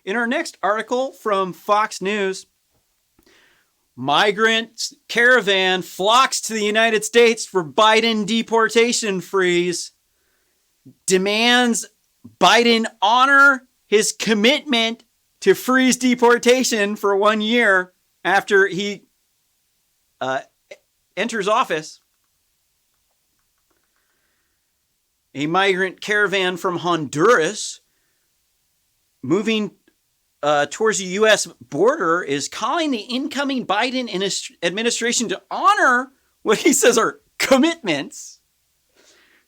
In our next article from Fox News, migrant caravan flocks to the United States for Biden deportation freeze. Demands Biden honor his commitment to freeze deportation for 1 year after he enters office. A migrant caravan from Honduras moving towards the U.S. border is calling the incoming Biden administration to honor what he says are commitments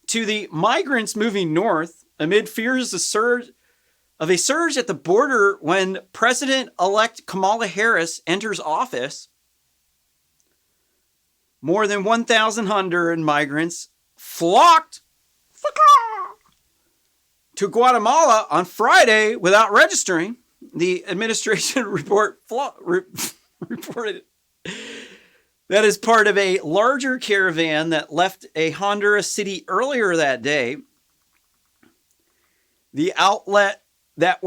to the migrants moving north amid fears of a surge at the border when President-elect Kamala Harris enters office. More than 1,000 Honduran migrants flocked to Guatemala on Friday without registering. The administration reported that is part of a larger caravan that left a Honduras city earlier that day. The outlet that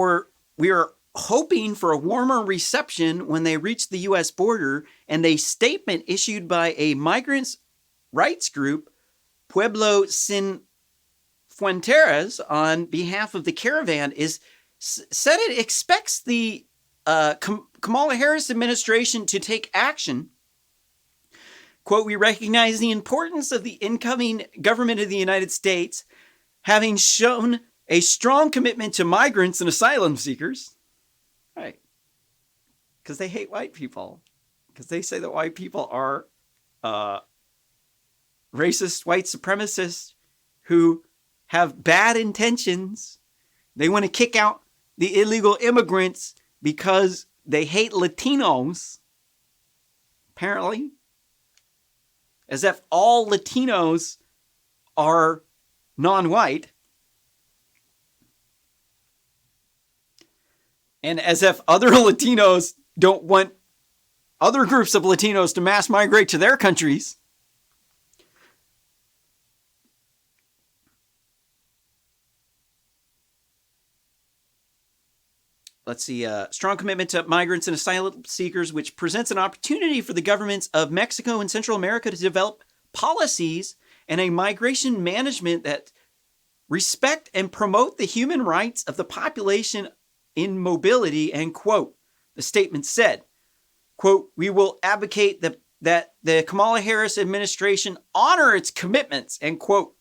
we are hoping for a warmer reception when they reach the U.S. border, and a statement issued by a migrants' rights group, Pueblo Sin Fronteras, on behalf of the caravan, said it expects the Kamala Harris administration to take action. Quote, "We recognize the importance of the incoming government of the United States having shown a strong commitment to migrants and asylum seekers." Right. Because they hate white people. Because they say that white people are racist white supremacists who have bad intentions. They want to kick out the illegal immigrants because they hate Latinos, apparently. As if all Latinos are non-white. And as if other Latinos don't want other groups of Latinos to mass migrate to their countries. Let's see, strong commitment to migrants and asylum seekers, which presents an opportunity for the governments of Mexico and Central America to develop policies and a migration management that respect and promote the human rights of the population in mobility, end quote. The statement said, quote, "We will advocate that the Kamala Harris administration honor its commitments," end quote.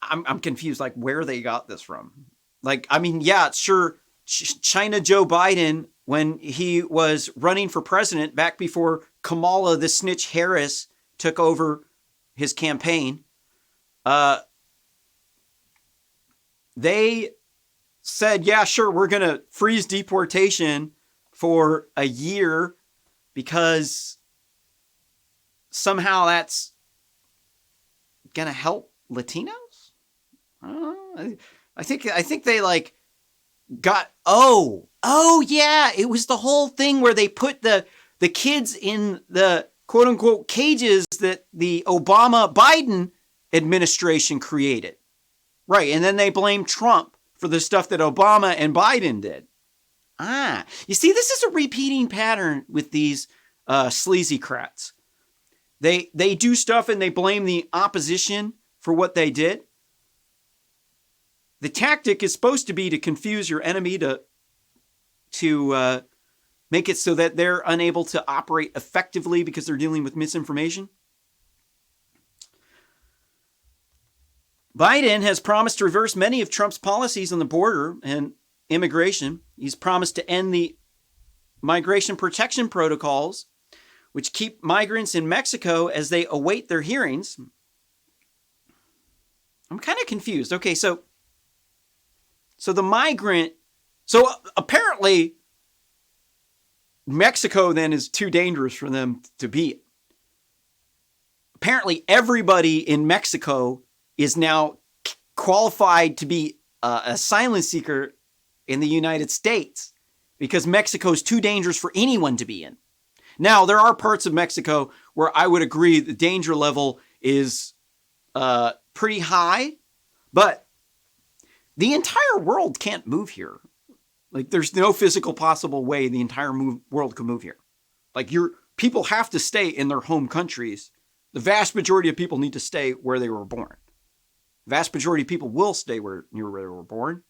I'm confused, like, where they got this from. Like, I mean, yeah, sure, China Joe Biden, when he was running for president back before Kamala the snitch Harris took over his campaign, they said, yeah, sure, we're going to freeze deportation for a year because somehow that's going to help Latinos? I think they like got, oh yeah, it was the whole thing where they put the kids in the quote unquote cages that the Obama Biden administration created. Right. And then they blame Trump for the stuff that Obama and Biden did. You see, this is a repeating pattern with these sleazy crats. They do stuff and they blame the opposition for what they did. The tactic is supposed to be to confuse your enemy, to make it so that they're unable to operate effectively because they're dealing with misinformation. Biden has promised to reverse many of Trump's policies on the border and immigration. He's promised to end the migration protection protocols, which keep migrants in Mexico as they await their hearings. I'm kind of confused. Okay, so apparently Mexico then is too dangerous for them to be. Apparently everybody in Mexico is now qualified to be an asylum seeker in the United States because Mexico is too dangerous for anyone to be in. Now, there are parts of Mexico where I would agree the danger level is pretty high But the entire world can't move here. Like, there's no physical possible way the entire world could move here. Like, people have to stay in their home countries. The vast majority of people need to stay where they were born. The vast majority of people will stay near where they were born.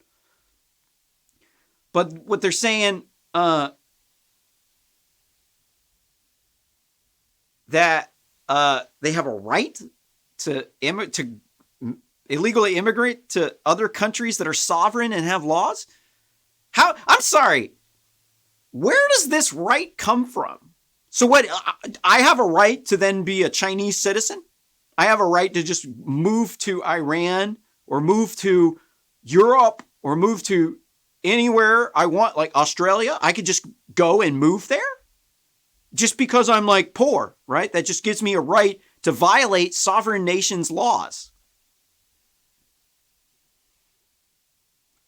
But what they're saying, that they have a right to illegally immigrate to other countries that are sovereign and have laws? How? I'm sorry. Where does this right come from? So what? I have a right to then be a Chinese citizen? I have a right to just move to Iran or move to Europe or move to anywhere I want, like Australia? I could just go and move there? Just because I'm like poor, right? That just gives me a right to violate sovereign nations' laws.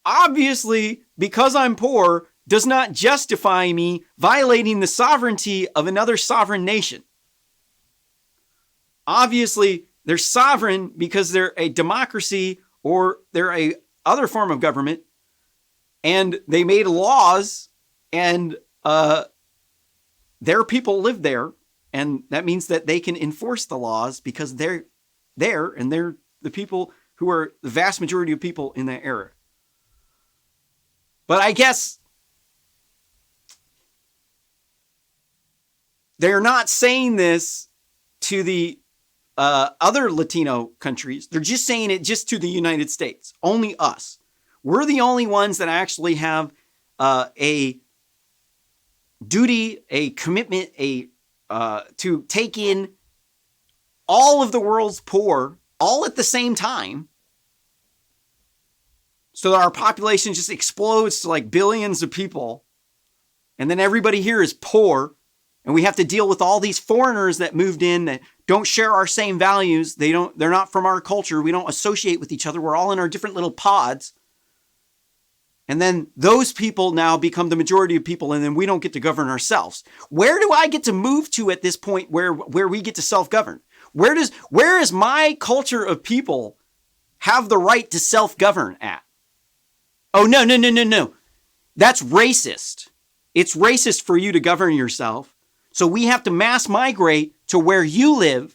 Obviously, because I'm poor does not justify me violating the sovereignty of another sovereign nation. Obviously, they're sovereign because they're a democracy or they're a other form of government, and they made laws, and their people live there, and that means that they can enforce the laws because they're there, and they're the people who are the vast majority of people in that era. But I guess they're not saying this to the other Latino countries. They're just saying it just to the United States. Only us. We're the only ones that actually have a duty, a commitment, to take in all of the world's poor all at the same time, so that our population just explodes to like billions of people, and then everybody here is poor, and we have to deal with all these foreigners that moved in that don't share our same values. They're not from our culture. We don't associate with each other. We're all in our different little pods. And then those people now become the majority of people, and then we don't get to govern ourselves. Where do I get to move to at this point where we get to self-govern? Where is my culture of people have the right to self-govern at? Oh, no. That's racist. It's racist for you to govern yourself. So we have to mass migrate to where you live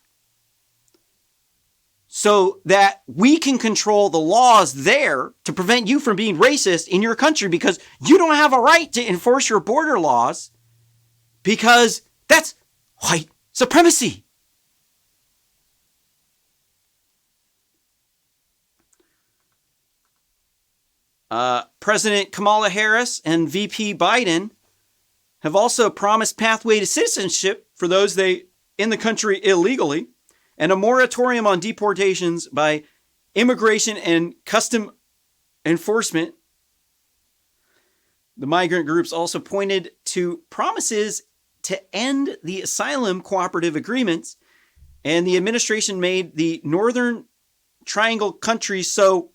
so that we can control the laws there to prevent you from being racist in your country, because you don't have a right to enforce your border laws because that's white supremacy. President Kamala Harris and VP Biden have also promised pathway to citizenship for those in the country illegally, and a moratorium on deportations by immigration and custom enforcement. The migrant groups also pointed to promises to end the asylum cooperative agreements, and the administration made the Northern Triangle countries. So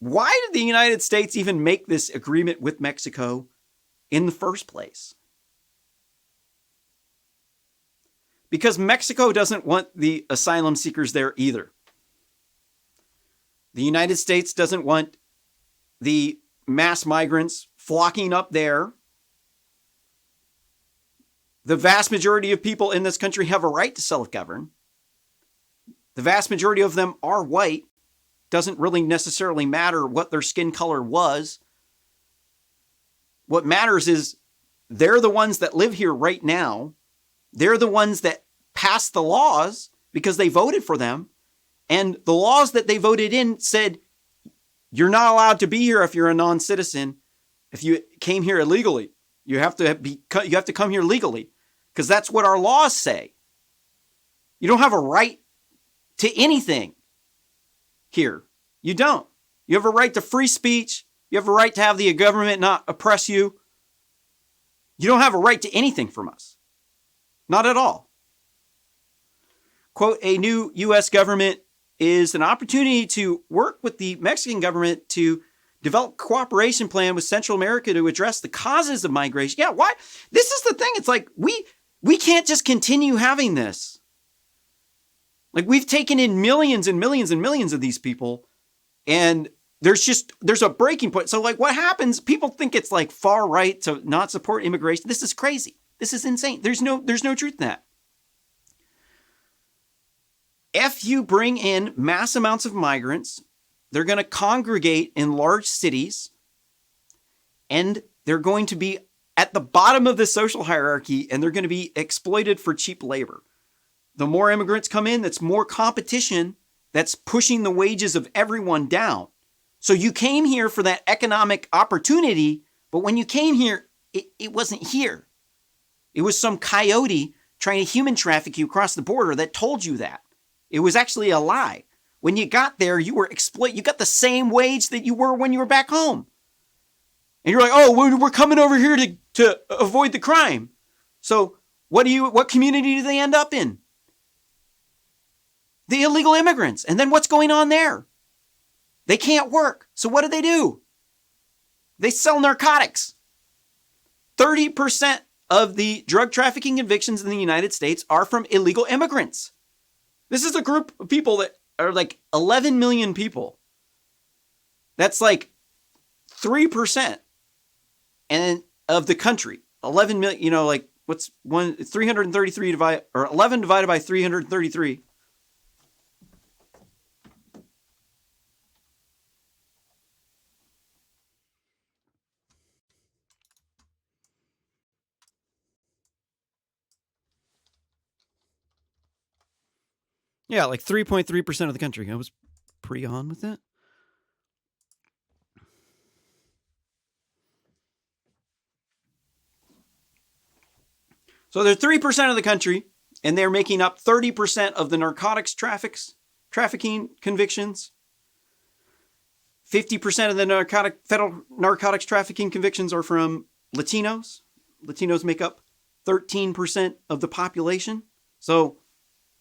why did the United States even make this agreement with Mexico in the first place? Because Mexico doesn't want the asylum seekers there either. The United States doesn't want the mass migrants flocking up there. The vast majority of people in this country have a right to self-govern. The vast majority of them are white. Doesn't really necessarily matter what their skin color was. What matters is they're the ones that live here right now. They're the ones that passed the laws because they voted for them. And the laws that they voted in said, you're not allowed to be here if you're a non-citizen. If you came here illegally, you have to come here legally, because that's what our laws say. You don't have a right to anything here. You don't. You have a right to free speech. You have a right to have the government not oppress you. You don't have a right to anything from us. Not at all. Quote, a new U.S. government is an opportunity to work with the Mexican government to develop a cooperation plan with Central America to address the causes of migration. Yeah, why? This is the thing. It's like, we can't just continue having this. Like, we've taken in millions and millions and millions of these people, And there's a breaking point. So like what happens, people think it's like far right to not support immigration. This is crazy. This is insane. There's no truth in that. If you bring in mass amounts of migrants, they're going to congregate in large cities, and they're going to be at the bottom of the social hierarchy, and they're going to be exploited for cheap labor. The more immigrants come in, that's more competition that's pushing the wages of everyone down. So you came here for that economic opportunity, but when you came here, it wasn't here. It was some coyote trying to human traffic you across the border that told you that. It was actually a lie. When you got there, you were you got the same wage that you were when you were back home. And you're like, oh, we're coming over here to avoid the crime. So what community do they end up in? The illegal immigrants. And then what's going on there? They can't work. So what do? They sell narcotics. 30% of the drug trafficking convictions in the United States are from illegal immigrants. This is a group of people that are like 11 million people. That's like 3% and of the country. 11 million, like what's 333 divided, or 11 divided by 333. Yeah, like 3.3% of the country. I was pretty on with that. So they're 3% of the country, and they're making up 30% of the narcotics trafficking convictions. 50% of the federal narcotics trafficking convictions are from Latinos. Latinos make up 13% of the population. So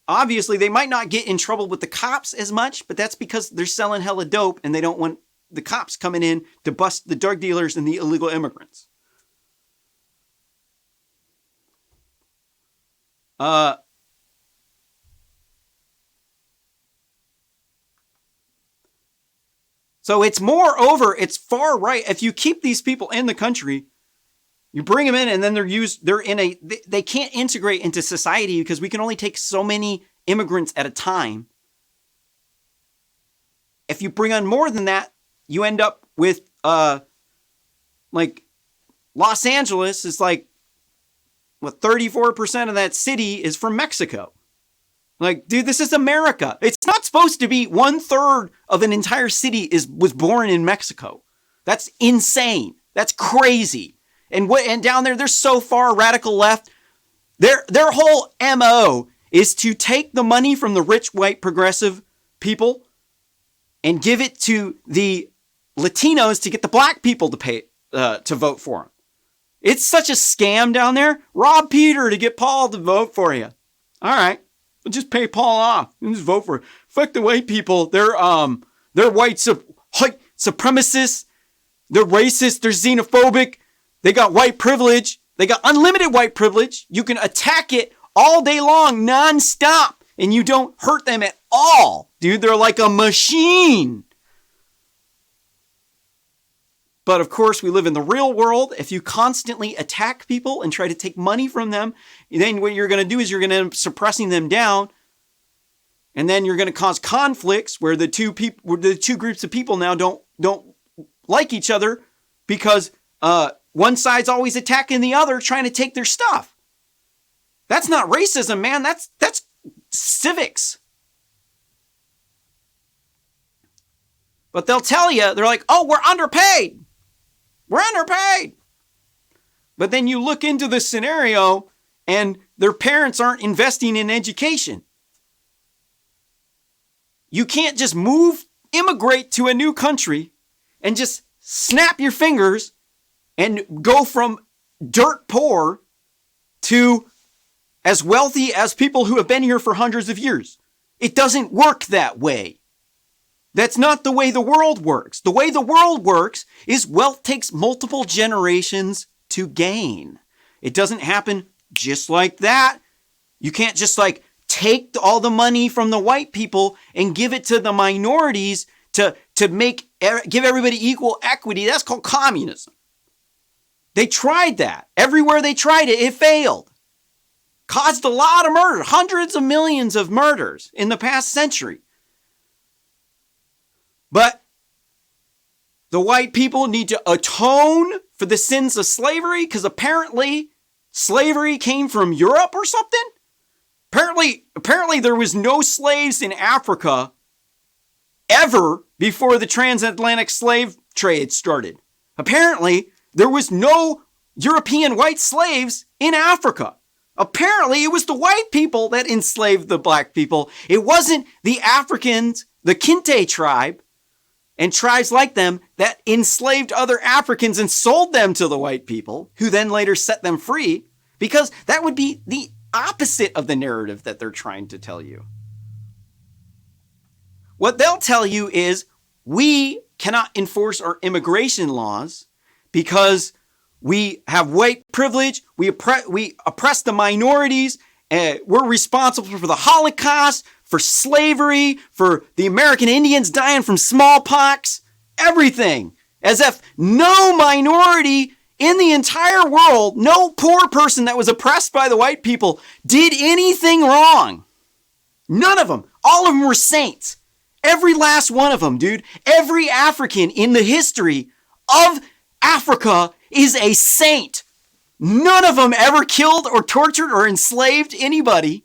obviously, they might not get in trouble with the cops as much, but that's because they're selling hella dope and they don't want the cops coming in to bust the drug dealers and the illegal immigrants. So it's far right. If you keep these people in the country, you bring them in and then they can't integrate into society because we can only take so many immigrants at a time. If you bring on more than that, you end up with, like Los Angeles is like, 34% of that city is from Mexico. Like, dude, this is America. It's not supposed to be 1/3 of an entire city was born in Mexico. That's insane. That's crazy. And down there, they're so far radical left. Their whole MO is to take the money from the rich white progressive people and give it to the Latinos to get the black people to pay to vote for them. It's such a scam down there. Rob Peter to get Paul to vote for you. All right, we'll just pay Paul off and just vote for it. Fuck the white people. They're white supremacists. They're racist. They're xenophobic. They got white privilege. They got unlimited white privilege. You can attack it all day long, nonstop, and you don't hurt them at all. Dude, they're like a machine. But of course, we live in the real world. If you constantly attack people and try to take money from them, then what you're going to do is you're going to end up suppressing them down. And then you're going to cause conflicts where the two groups of people now don't like each other because one side's always attacking the other, trying to take their stuff. That's not racism, man. That's civics. But they'll tell you, they're like, oh, we're underpaid. We're underpaid. But then you look into the scenario and their parents aren't investing in education. You can't just immigrate to a new country and just snap your fingers and go from dirt poor to as wealthy as people who have been here for hundreds of years. It doesn't work that way. That's not the way the world works. The way the world works is wealth takes multiple generations to gain. It doesn't happen just like that. You can't just take all the money from the white people and give it to the minorities to give everybody equal equity. That's called communism. They tried that. Everywhere they tried it, it failed. Caused a lot of murder, hundreds of millions of murders in the past century. But the white people need to atone for the sins of slavery because apparently slavery came from Europe or something. Apparently there was no slaves in Africa ever before the transatlantic slave trade started. Apparently there was no European white slaves in Africa. Apparently it was the white people that enslaved the black people. It wasn't the Africans, the Kinte tribe, and tribes like them that enslaved other Africans and sold them to the white people, who then later set them free, because that would be the opposite of the narrative that they're trying to tell you. What they'll tell you is we cannot enforce our immigration laws because we have white privilege, we oppress the minorities, we're responsible for the Holocaust, for slavery, for the American Indians dying from smallpox, everything. As if no minority in the entire world, no poor person that was oppressed by the white people did anything wrong. None of them. All of them were saints. Every last one of them, dude. Every African in the history of Africa is a saint. None of them ever killed or tortured or enslaved anybody.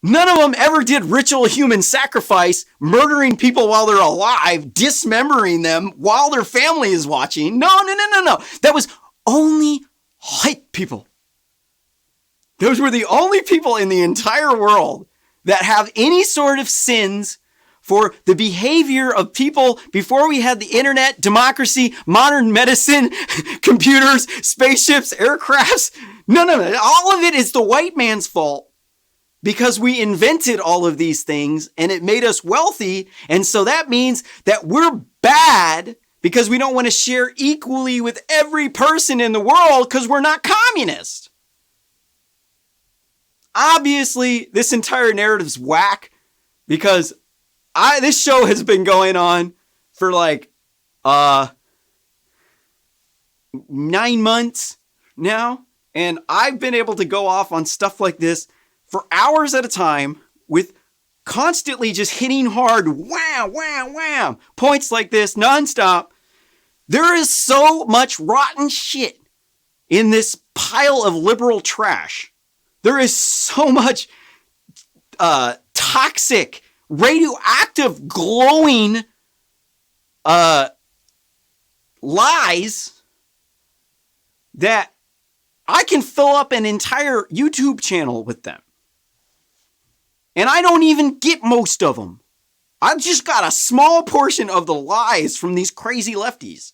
None of them ever did ritual human sacrifice, murdering people while they're alive, dismembering them while their family is watching. No. That was only white people. Those were the only people in the entire world that have any sort of sins for the behavior of people before we had the internet, democracy, modern medicine, computers, spaceships, aircrafts. None of it. All of it is the white man's fault. Because we invented all of these things and it made us wealthy. And so that means that we're bad because we don't want to share equally with every person in the world because we're not communist. Obviously, this entire narrative's whack because this show has been going on for like 9 months now. And I've been able to go off on stuff like this for hours at a time with constantly just hitting hard, wham, wham, wham, points like this nonstop. There is so much rotten shit in this pile of liberal trash. There is so much toxic, radioactive, glowing lies that I can fill up an entire YouTube channel with them. And I don't even get most of them. I've just got a small portion of the lies from these crazy lefties.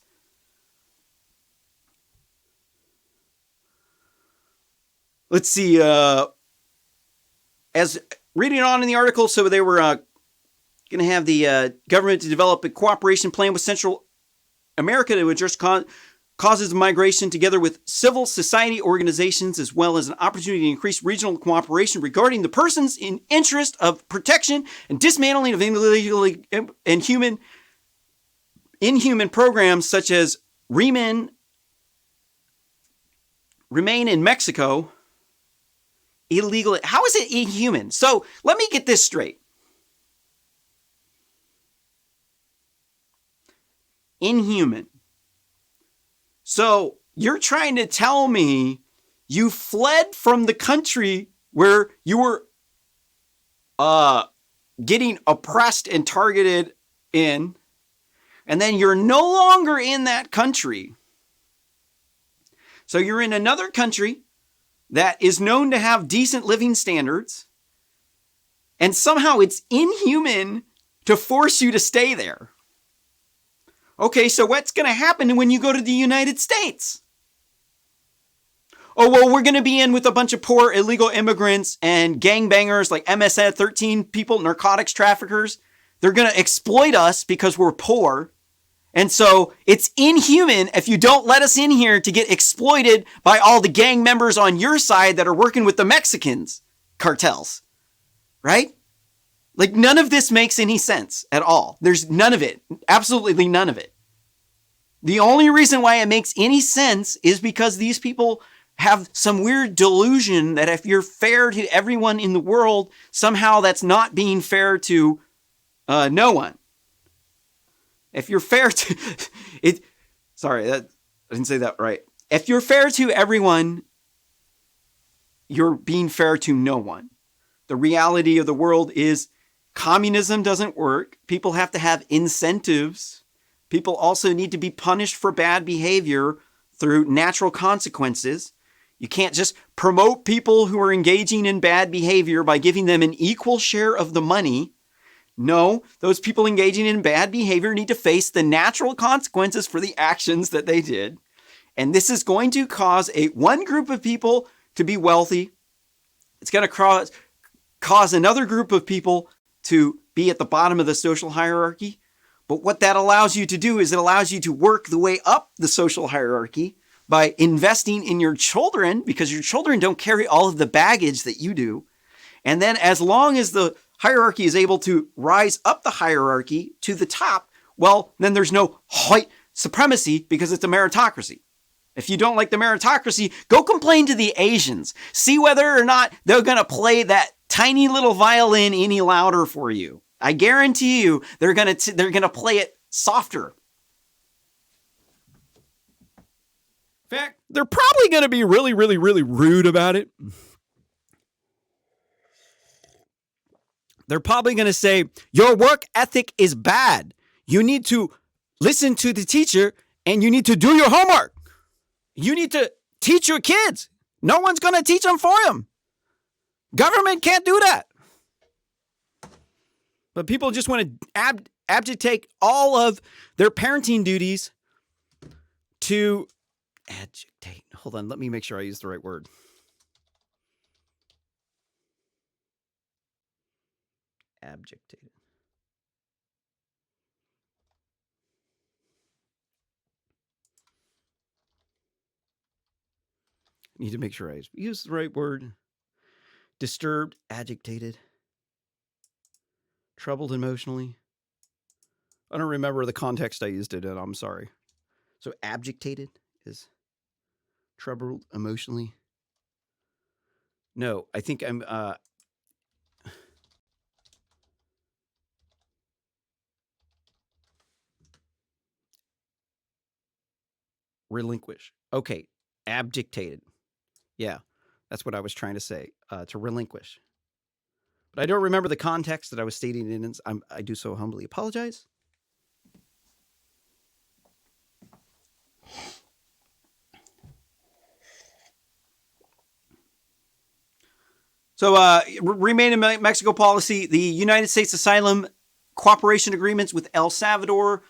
Let's see. As reading on in the article, so they were going to have the government to develop a cooperation plan with Central America to address causes of migration together with civil society organizations, as well as an opportunity to increase regional cooperation regarding the persons in interest of protection and dismantling of illegal and inhuman programs such as Remain in Mexico. Illegal. How is it inhuman? So let me get this straight. Inhuman. So you're trying to tell me you fled from the country where you were getting oppressed and targeted in, and then you're no longer in that country. So you're in another country that is known to have decent living standards, and somehow it's inhuman to force you to stay there. Okay, so what's going to happen when you go to the United States? Oh, well, we're going to be in with a bunch of poor illegal immigrants and gangbangers like MS-13 people, narcotics traffickers. They're going to exploit us because we're poor. And so it's inhuman if you don't let us in here to get exploited by all the gang members on your side that are working with the Mexicans cartels, right? Like, none of this makes any sense at all. There's none of it. Absolutely none of it. The only reason why it makes any sense is because these people have some weird delusion that if you're fair to everyone in the world, somehow that's not being fair to no one. If you're fair to it, sorry, I didn't say that right. If you're fair to everyone, you're being fair to no one. The reality of the world is communism doesn't work. People have to have incentives. People also need to be punished for bad behavior through natural consequences. You can't just promote people who are engaging in bad behavior by giving them an equal share of the money. No, those people engaging in bad behavior need to face the natural consequences for the actions that they did. And this is going to cause one group of people to be wealthy. It's going to cause another group of people to be at the bottom of the social hierarchy. But what that allows you to do is it allows you to work the way up the social hierarchy by investing in your children, because your children don't carry all of the baggage that you do. And then as long as the hierarchy is able to rise up the hierarchy to the top, well, then there's no white supremacy because it's a meritocracy. If you don't like the meritocracy, go complain to the Asians. See whether or not they're going to play that tiny little violin any louder for you. I guarantee you they're going to play it softer. In fact, they're probably going to be really, really, really rude about it. They're probably going to say, your work ethic is bad. You need to listen to the teacher and you need to do your homework. You need to teach your kids. No one's going to teach them for them. Government can't do that. But people just want to abdicate all of their parenting duties to agitate. Hold on, let me make sure I use the right word. Abdicated. Need to make sure I use the right word. Disturbed, agitated, troubled emotionally. I don't remember the context I used it in. I'm sorry. So abdicated is troubled emotionally. No, I think I'm relinquish. Okay, abdicated. Yeah, that's what I was trying to say, to relinquish. But I don't remember the context that I was stating in. I do so humbly apologize. So, remain in Mexico policy, the United States asylum cooperation agreements with El Salvador,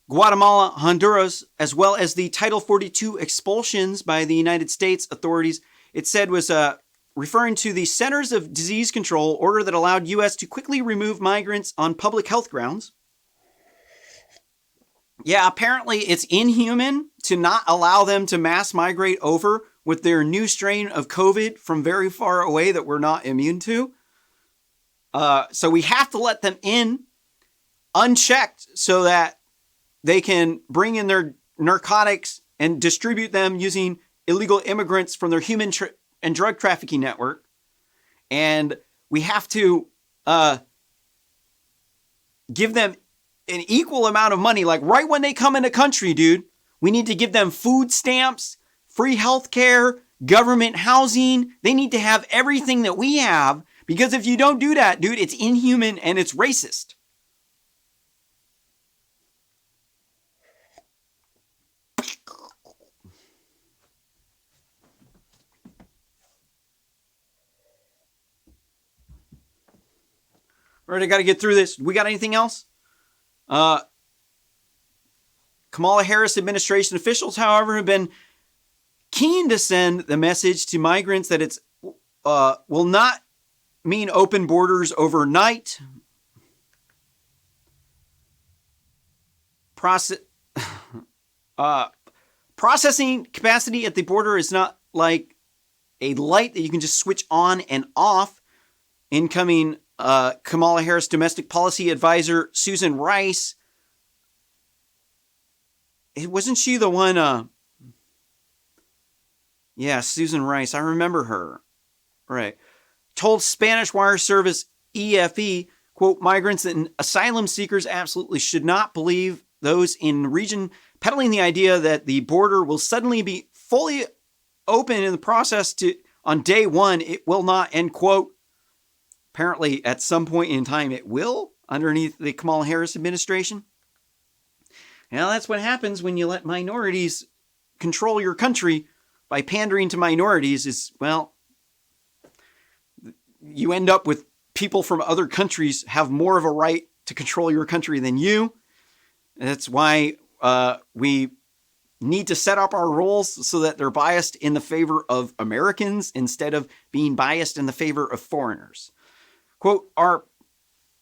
Guatemala, Honduras, as well as the Title 42 expulsions by the United States authorities, it said was referring to the Centers of Disease Control order that allowed U.S. to quickly remove migrants on public health grounds. Yeah, apparently it's inhuman to not allow them to mass migrate over with their new strain of COVID from very far away that we're not immune to. So we have to let them in unchecked so that they can bring in their narcotics and distribute them using illegal immigrants from their human and drug trafficking network. And we have to give them an equal amount of money. Like right when they come into country, dude, we need to give them food stamps, free healthcare, government housing. They need to have everything that we have, because if you don't do that, dude, it's inhuman and it's racist. All right, I got to get through this. We got anything else? Kamala Harris administration officials, however, have been keen to send the message to migrants that it's will not mean open borders overnight. Processing capacity at the border is not like a light that you can just switch on and off. Incoming Kamala Harris domestic policy advisor Susan Rice. Wasn't she the one? Yeah, Susan Rice. I remember her. Right. Told Spanish wire service EFE, quote, migrants and asylum seekers absolutely should not believe those in the region peddling the idea that the border will suddenly be fully open in the process on day one. It will not, end quote. Apparently, at some point in time, it will underneath the Kamala Harris administration. Now, that's what happens when you let minorities control your country by pandering to minorities is, well, you end up with people from other countries have more of a right to control your country than you. That's why we need to set up our rules so that they're biased in the favor of Americans instead of being biased in the favor of foreigners. Quote, our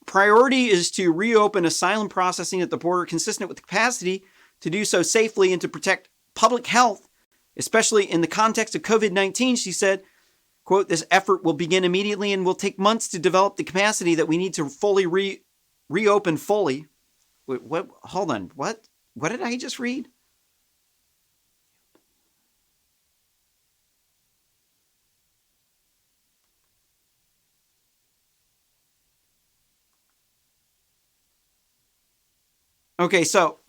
priority is to reopen asylum processing at the border consistent with the capacity to do so safely and to protect public health, especially in the context of COVID-19, she said. Quote, this effort will begin immediately and will take months to develop the capacity that we need to fully reopen fully. Wait, what? Hold on. What? What did I just read? Okay, so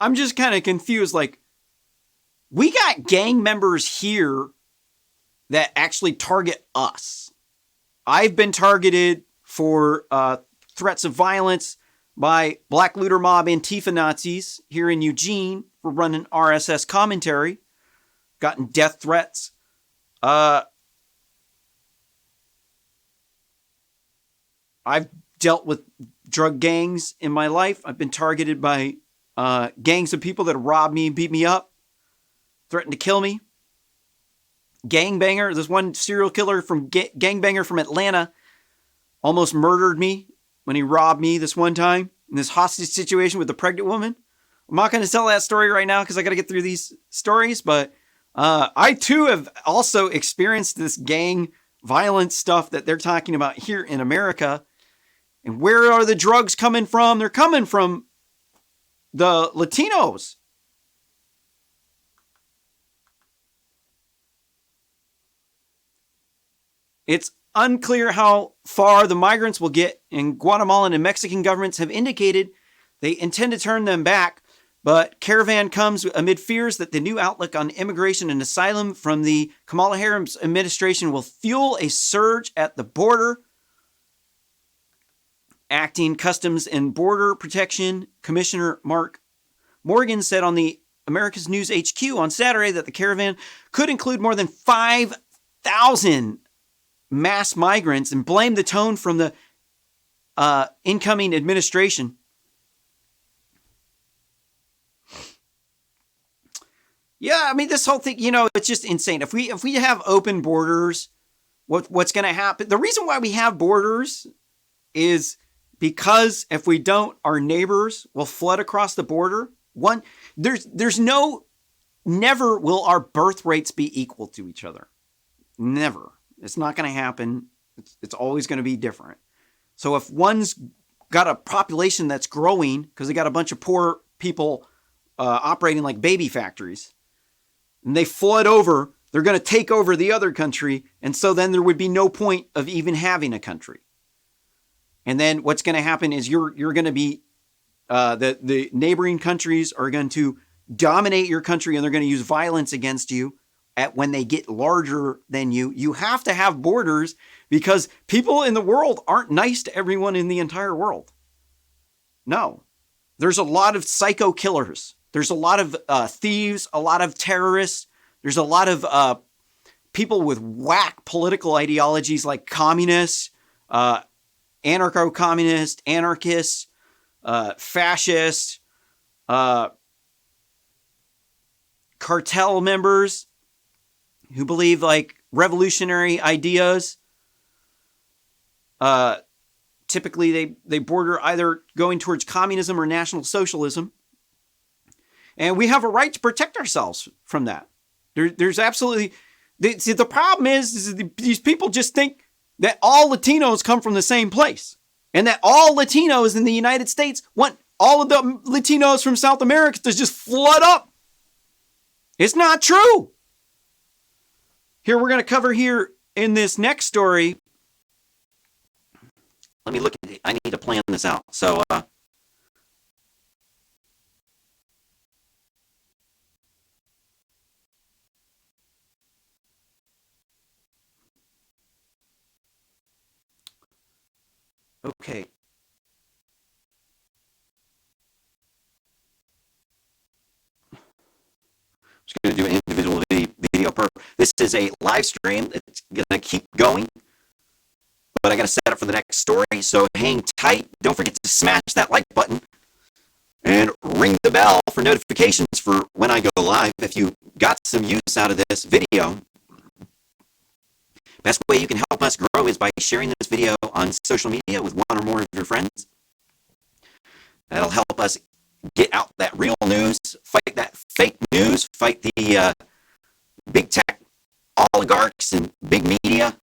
I'm just kind of confused. Like, we got gang members here that actually target us. I've been targeted for threats of violence by Black Looter Mob Antifa Nazis here in Eugene for running RSS commentary. Gotten death threats. I've dealt with drug gangs in my life. I've been targeted by gangs of people that robbed me and beat me up, threatened to kill me. Gangbanger, this one serial killer from gangbanger from Atlanta almost murdered me when he robbed me this one time in this hostage situation with the pregnant woman. I'm not going to tell that story right now because I got to get through these stories, but I too have also experienced this gang violence stuff that they're talking about here in America. And where are the drugs coming from? They're coming from the Latinos. It's unclear how far the migrants will get, and Guatemalan and Mexican governments have indicated they intend to turn them back. But caravan comes amid fears that the new outlook on immigration and asylum from the Kamala Harris administration will fuel a surge at the border. Acting Customs and Border Protection Commissioner Mark Morgan said on the America's News HQ on Saturday that the caravan could include more than 5,000 mass migrants and blamed the tone from the incoming administration. Yeah, I mean, this whole thing, it's just insane. If we have open borders, what's going to happen? The reason why we have borders is because if we don't, our neighbors will flood across the border. Never will our birth rates be equal to each other. Never. It's not going to happen. It's always going to be different. So if one's got a population that's growing because they got a bunch of poor people operating like baby factories, and they flood over, they're going to take over the other country. And so then there would be no point of even having a country. And then what's going to happen is you're going to be, the neighboring countries are going to dominate your country and they're going to use violence against you when they get larger than you. You have to have borders because people in the world aren't nice to everyone in the entire world. No. There's a lot of psycho killers. There's a lot of thieves, a lot of terrorists. There's a lot of people with whack political ideologies like communists, anarcho-communist, anarchists, fascists, cartel members who believe like revolutionary ideas. Typically, they border either going towards communism or National Socialism. And we have a right to protect ourselves from that. There's absolutely The problem is these people just think that all Latinos come from the same place, and that all Latinos in the United States want all of the Latinos from South America to just flood up. It's not true. Here, we're going to cover here in this next story. Let me look at it. I need to plan this out. So, okay. Just going to do an individual video per. This is a live stream. It's going to keep going, but I got to set up for the next story. So hang tight. Don't forget to smash that like button and ring the bell for notifications for when I go live. If you got some use out of this video, best way you can help us grow is by sharing this video on social media with one or more of your friends. That'll help us get out that real news, fight that fake news, fight the big tech oligarchs and big media